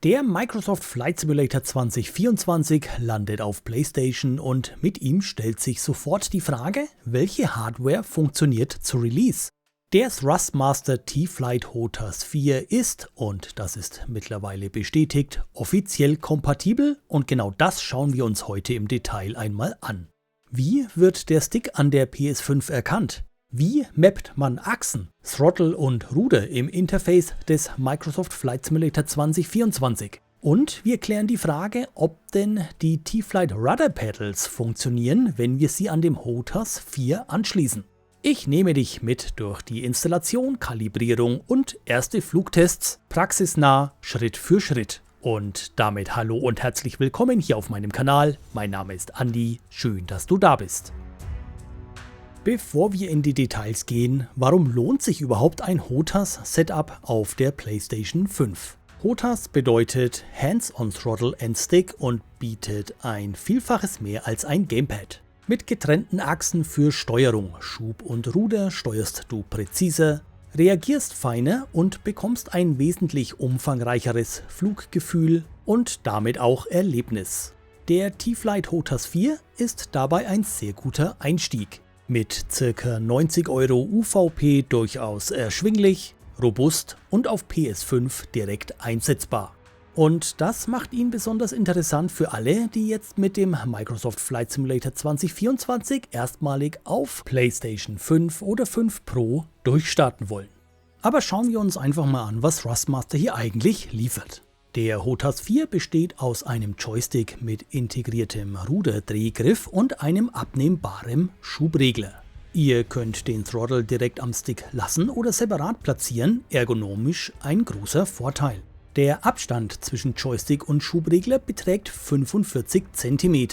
Der Microsoft Flight Simulator 2024 landet auf PlayStation und mit ihm stellt sich sofort die Frage, welche Hardware funktioniert zu Release. Der Thrustmaster T-Flight HOTAS 4 ist, und das ist mittlerweile bestätigt, offiziell kompatibel und genau das schauen wir uns heute im Detail einmal an. Wie wird der Stick an der PS5 erkannt? Wie mappt man Achsen, Throttle und Ruder im Interface des Microsoft Flight Simulator 2024? Und wir klären die Frage, ob denn die T-Flight Rudder Pedals funktionieren, wenn wir sie an dem HOTAS 4 anschließen. Ich nehme dich mit durch die Installation, Kalibrierung und erste Flugtests, praxisnah, Schritt für Schritt. Und damit hallo und herzlich willkommen hier auf meinem Kanal. Mein Name ist Andi, schön, dass du da bist. Bevor wir in die Details gehen, warum lohnt sich überhaupt ein HOTAS-Setup auf der PlayStation 5? HOTAS bedeutet Hands on Throttle and Stick und bietet ein Vielfaches mehr als ein Gamepad. Mit getrennten Achsen für Steuerung, Schub und Ruder steuerst du präziser, reagierst feiner und bekommst ein wesentlich umfangreicheres Fluggefühl und damit auch Erlebnis. Der T-Flight HOTAS 4 ist dabei ein sehr guter Einstieg. Mit ca. 90 € UVP durchaus erschwinglich, robust und auf PS5 direkt einsetzbar. Und das macht ihn besonders interessant für alle, die jetzt mit dem Microsoft Flight Simulator 2024 erstmalig auf PlayStation 5 oder 5 Pro durchstarten wollen. Aber schauen wir uns einfach mal an, was Thrustmaster hier eigentlich liefert. Der HOTAS 4 besteht aus einem Joystick mit integriertem Ruderdrehgriff und einem abnehmbaren Schubregler. Ihr könnt den Throttle direkt am Stick lassen oder separat platzieren, ergonomisch ein großer Vorteil. Der Abstand zwischen Joystick und Schubregler beträgt 45 cm.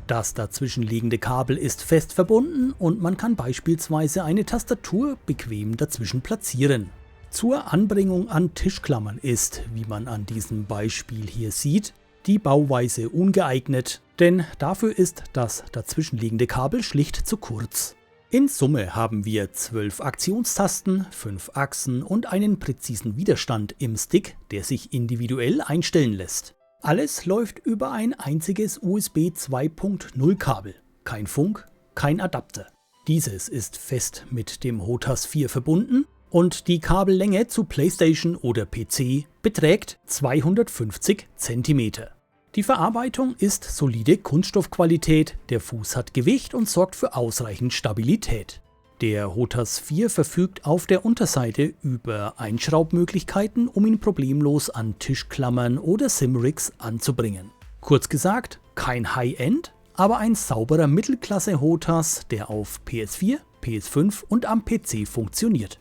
Das dazwischen liegende Kabel ist fest verbunden und man kann beispielsweise eine Tastatur bequem dazwischen platzieren. Zur Anbringung an Tischklammern ist, wie man an diesem Beispiel hier sieht, die Bauweise ungeeignet, denn dafür ist das dazwischenliegende Kabel schlicht zu kurz. In Summe haben wir 12 Aktionstasten, 5 Achsen und einen präzisen Widerstand im Stick, der sich individuell einstellen lässt. Alles läuft über ein einziges USB 2.0 Kabel, kein Funk, kein Adapter. Dieses ist fest mit dem HOTAS 4 verbunden. Und die Kabellänge zu PlayStation oder PC beträgt 250 cm. Die Verarbeitung ist solide Kunststoffqualität, der Fuß hat Gewicht und sorgt für ausreichend Stabilität. Der HOTAS 4 verfügt auf der Unterseite über Einschraubmöglichkeiten, um ihn problemlos an Tischklammern oder Simrigs anzubringen. Kurz gesagt, kein High-End, aber ein sauberer Mittelklasse-HOTAS, der auf PS4, PS5 und am PC funktioniert.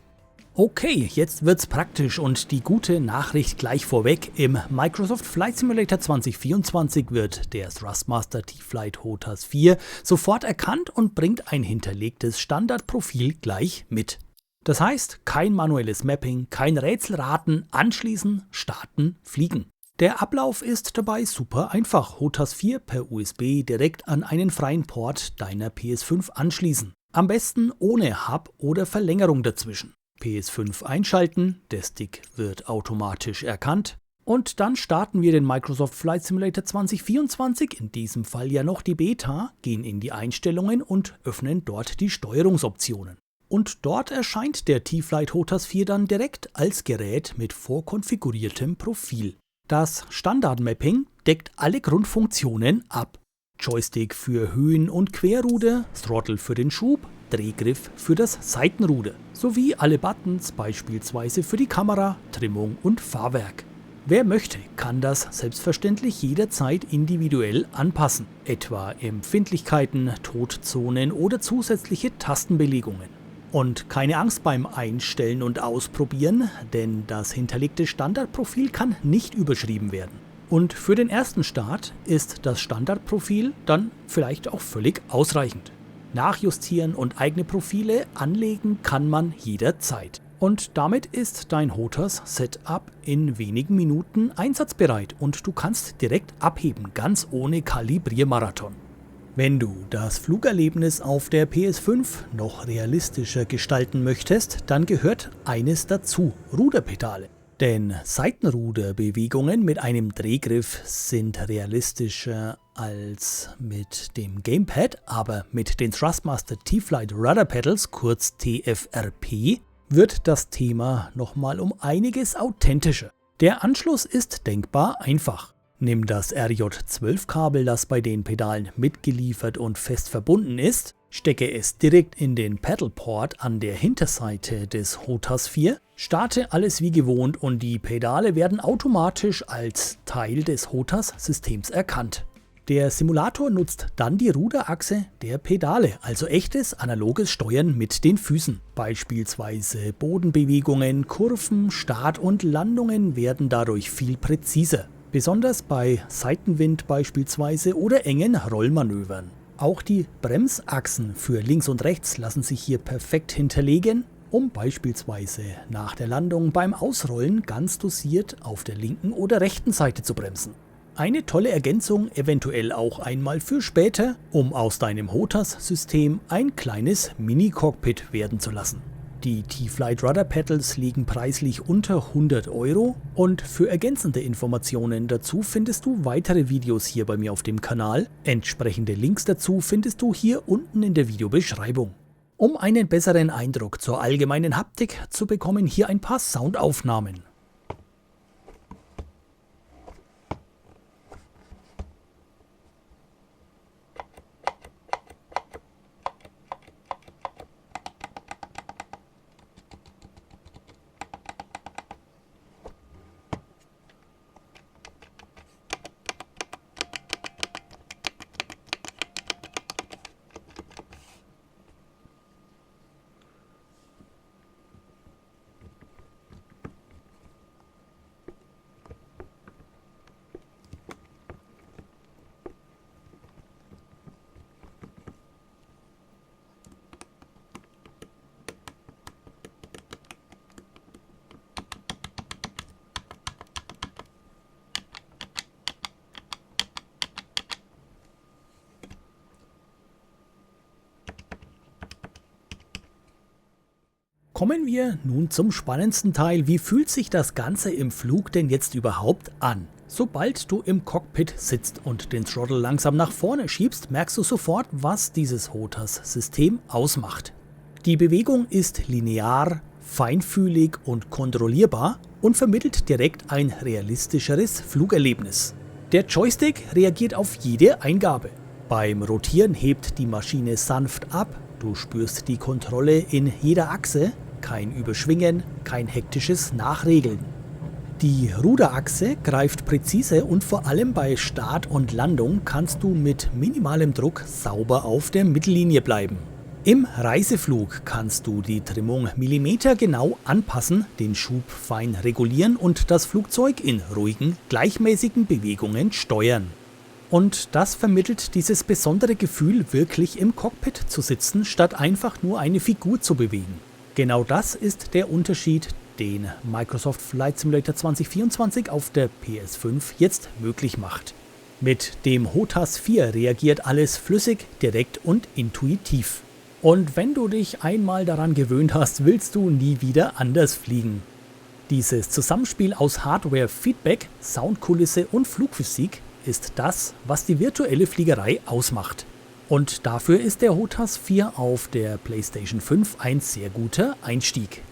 Okay, jetzt wird's praktisch und die gute Nachricht gleich vorweg. Im Microsoft Flight Simulator 2024 wird der Thrustmaster T-Flight HOTAS 4 sofort erkannt und bringt ein hinterlegtes Standardprofil gleich mit. Das heißt, kein manuelles Mapping, kein Rätselraten, anschließen, starten, fliegen. Der Ablauf ist dabei super einfach. HOTAS 4 per USB direkt an einen freien Port deiner PS5 anschließen. Am besten ohne Hub oder Verlängerung dazwischen. PS5 einschalten, der Stick wird automatisch erkannt und dann starten wir den Microsoft Flight Simulator 2024, in diesem Fall ja noch die Beta, gehen in die Einstellungen und öffnen dort die Steuerungsoptionen. Und dort erscheint der T-Flight HOTAS 4 dann direkt als Gerät mit vorkonfiguriertem Profil. Das Standard-Mapping deckt alle Grundfunktionen ab. Joystick für Höhen- und Querruder, Throttle für den Schub, Drehgriff für das Seitenruder, sowie alle Buttons beispielsweise für die Kamera, Trimmung und Fahrwerk. Wer möchte, kann das selbstverständlich jederzeit individuell anpassen, etwa Empfindlichkeiten, Totzonen oder zusätzliche Tastenbelegungen. Und keine Angst beim Einstellen und Ausprobieren, denn das hinterlegte Standardprofil kann nicht überschrieben werden. Und für den ersten Start ist das Standardprofil dann vielleicht auch völlig ausreichend. Nachjustieren und eigene Profile anlegen kann man jederzeit. Und damit ist dein HOTAS-Setup in wenigen Minuten einsatzbereit und du kannst direkt abheben, ganz ohne Kalibriermarathon. Wenn du das Flugerlebnis auf der PS5 noch realistischer gestalten möchtest, dann gehört eines dazu: Ruderpedale. Denn Seitenruderbewegungen mit einem Drehgriff sind realistischer als mit dem Gamepad, aber mit den Thrustmaster T-Flight Rudder Pedals, kurz TFRP, wird das Thema nochmal um einiges authentischer. Der Anschluss ist denkbar einfach. Nimm das RJ12-Kabel, das bei den Pedalen mitgeliefert und fest verbunden ist, stecke es direkt in den Pedalport an der Hinterseite des HOTAS 4, starte alles wie gewohnt und die Pedale werden automatisch als Teil des HOTAS-Systems erkannt. Der Simulator nutzt dann die Ruderachse der Pedale, also echtes analoges Steuern mit den Füßen. Beispielsweise Bodenbewegungen, Kurven, Start und Landungen werden dadurch viel präziser. Besonders bei Seitenwind beispielsweise oder engen Rollmanövern. Auch die Bremsachsen für links und rechts lassen sich hier perfekt hinterlegen, um beispielsweise nach der Landung beim Ausrollen ganz dosiert auf der linken oder rechten Seite zu bremsen. Eine tolle Ergänzung, eventuell auch einmal für später, um aus deinem HOTAS-System ein kleines Mini-Cockpit werden zu lassen. Die T-Flight Rudder Pedals liegen preislich unter 100 € und für ergänzende Informationen dazu findest du weitere Videos hier bei mir auf dem Kanal. Entsprechende Links dazu findest du hier unten in der Videobeschreibung. Um einen besseren Eindruck zur allgemeinen Haptik zu bekommen, hier ein paar Soundaufnahmen. Kommen wir nun zum spannendsten Teil. Wie fühlt sich das Ganze im Flug denn jetzt überhaupt an? Sobald du im Cockpit sitzt und den Throttle langsam nach vorne schiebst, merkst du sofort, was dieses HOTAS-System ausmacht. Die Bewegung ist linear, feinfühlig und kontrollierbar und vermittelt direkt ein realistischeres Flugerlebnis. Der Joystick reagiert auf jede Eingabe. Beim Rotieren hebt die Maschine sanft ab, du spürst die Kontrolle in jeder Achse, kein Überschwingen, kein hektisches Nachregeln. Die Ruderachse greift präzise und vor allem bei Start und Landung kannst du mit minimalem Druck sauber auf der Mittellinie bleiben. Im Reiseflug kannst du die Trimmung millimetergenau anpassen, den Schub fein regulieren und das Flugzeug in ruhigen, gleichmäßigen Bewegungen steuern. Und das vermittelt dieses besondere Gefühl, wirklich im Cockpit zu sitzen, statt einfach nur eine Figur zu bewegen. Genau das ist der Unterschied, den Microsoft Flight Simulator 2024 auf der PS5 jetzt möglich macht. Mit dem HOTAS 4 reagiert alles flüssig, direkt und intuitiv. Und wenn du dich einmal daran gewöhnt hast, willst du nie wieder anders fliegen. Dieses Zusammenspiel aus Hardware, Feedback, Soundkulisse und Flugphysik ist das, was die virtuelle Fliegerei ausmacht. Und dafür ist der HOTAS 4 auf der PlayStation 5 ein sehr guter Einstieg.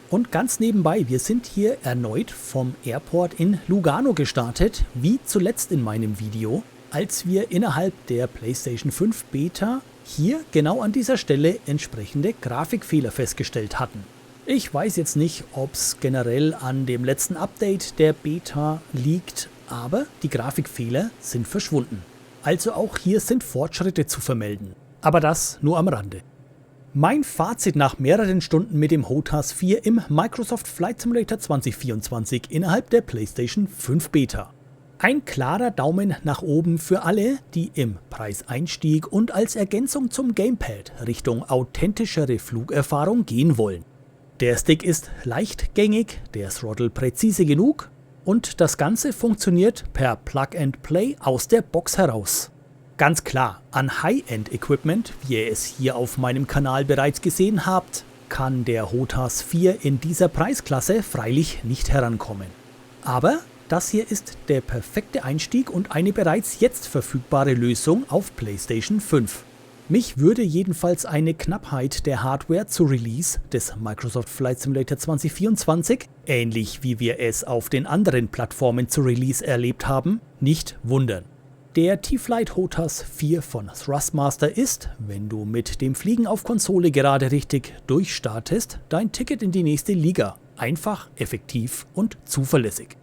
Und ganz nebenbei, wir sind hier erneut vom Airport in Lugano gestartet, wie zuletzt in meinem Video, als wir innerhalb der PlayStation 5 Beta hier genau an dieser Stelle entsprechende Grafikfehler festgestellt hatten. Ich weiß jetzt nicht, ob es generell an dem letzten Update der Beta liegt, aber die Grafikfehler sind verschwunden. Also auch hier sind Fortschritte zu vermelden. Aber das nur am Rande. Mein Fazit nach mehreren Stunden mit dem HOTAS 4 im Microsoft Flight Simulator 2024 innerhalb der PlayStation 5 Beta. Ein klarer Daumen nach oben für alle, die im Preiseinstieg und als Ergänzung zum Gamepad Richtung authentischere Flugerfahrung gehen wollen. Der Stick ist leichtgängig, der Throttle präzise genug und das Ganze funktioniert per Plug-and-Play aus der Box heraus. Ganz klar, an High-End-Equipment, wie ihr es hier auf meinem Kanal bereits gesehen habt, kann der HOTAS 4 in dieser Preisklasse freilich nicht herankommen. Aber das hier ist der perfekte Einstieg und eine bereits jetzt verfügbare Lösung auf PlayStation 5. Mich würde jedenfalls eine Knappheit der Hardware zu Release des Microsoft Flight Simulator 2024, ähnlich wie wir es auf den anderen Plattformen zu Release erlebt haben, nicht wundern. Der T-Flight HOTAS 4 von Thrustmaster ist, wenn du mit dem Fliegen auf Konsole gerade richtig durchstartest, dein Ticket in die nächste Liga. Einfach, effektiv und zuverlässig.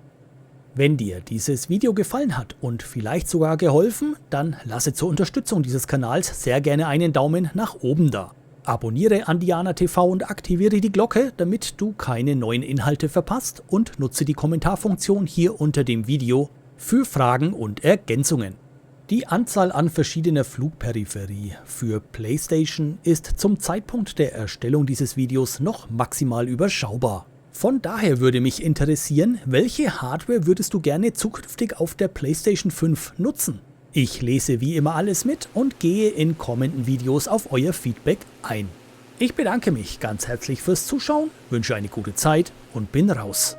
Wenn dir dieses Video gefallen hat und vielleicht sogar geholfen, dann lasse zur Unterstützung dieses Kanals sehr gerne einen Daumen nach oben da. Abonniere Andiana TV und aktiviere die Glocke, damit du keine neuen Inhalte verpasst, und nutze die Kommentarfunktion hier unter dem Video für Fragen und Ergänzungen. Die Anzahl an verschiedener Flugperipherie für PlayStation ist zum Zeitpunkt der Erstellung dieses Videos noch maximal überschaubar. Von daher würde mich interessieren, welche Hardware würdest du gerne zukünftig auf der PlayStation 5 nutzen? Ich lese wie immer alles mit und gehe in kommenden Videos auf euer Feedback ein. Ich bedanke mich ganz herzlich fürs Zuschauen, wünsche eine gute Zeit und bin raus.